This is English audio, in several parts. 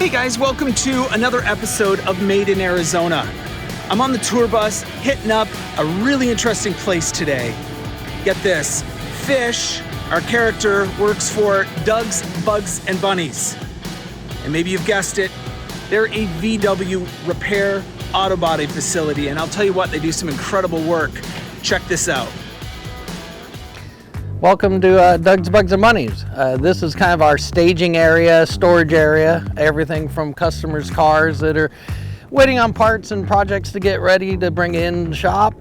Hey guys, welcome to another episode of Made in Arizona. I'm on the tour bus hitting up a really interesting place today. Get this, Fish, our character, works for Doug's Bugs and Bunnies. And maybe you've guessed it, they're a VW repair auto body facility, and I'll tell you what, they do some incredible work. Check this out. Welcome to Doug's Bugs and Bunnies. This is kind of our staging area, storage area, everything from customers' cars that are waiting on parts and projects to get ready to bring in the shop.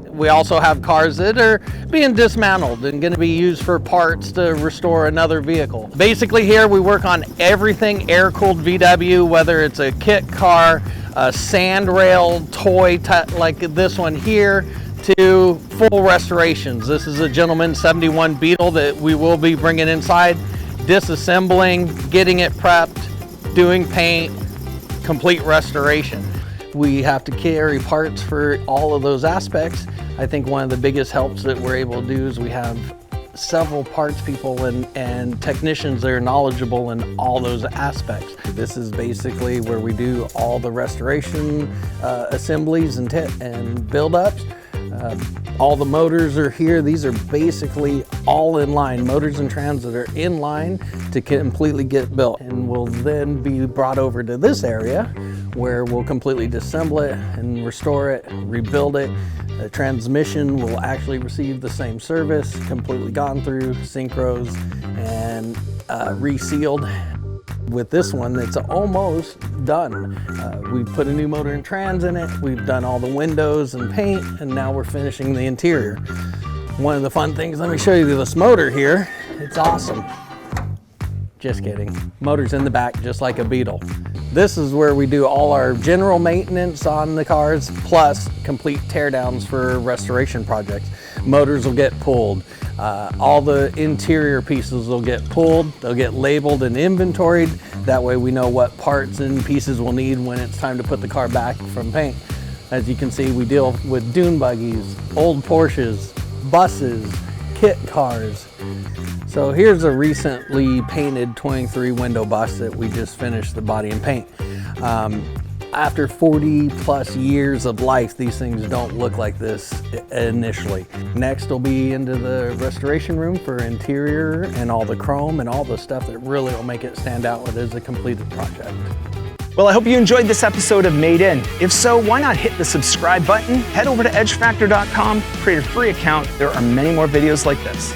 We also have cars that are being dismantled and going to be used for parts to restore another vehicle. Basically here we work on everything air-cooled VW, whether it's a kit car, a sand rail, toy like this one here, to full restorations. This is a gentleman 71 Beetle that we will be bringing inside, disassembling, getting it prepped, doing paint, complete restoration. We have to carry parts for all of those aspects. I think one of the biggest helps that we're able to do is we have several parts people and technicians that are knowledgeable in all those aspects. This is basically where we do all the restoration assemblies and build-ups. All the motors are here. These are basically all in line. Motors and trans that are in line to completely get built, and will then be brought over to this area where we'll completely disassemble it and restore it, rebuild it. The transmission will actually receive the same service, completely gone through, synchros, and resealed. With this one, it's almost done. We put a new motor and trans in it. We've done all the windows and paint, and now we're finishing the interior. One of the fun things, let me show you this motor here. It's awesome. Just kidding. Motor's in the back, just like a Beetle. This is where we do all our general maintenance on the cars, plus complete teardowns for restoration projects. Motors will get pulled. All the interior pieces will get pulled. They'll get labeled and inventoried. That way we know what parts and pieces we'll need when it's time to put the car back from paint. As you can see, we deal with dune buggies, old Porsches, buses, kit cars. So here's a recently painted 23 window bus that we just finished the body and paint. After 40 plus years of life, these things don't look like this initially. Next will be into the restoration room for interior and all the chrome and all the stuff that really will make it stand out when it is a completed project. Well, I hope you enjoyed this episode of Made In. If so, why not hit the subscribe button, head over to edgefactor.com, create a free account. There are many more videos like this.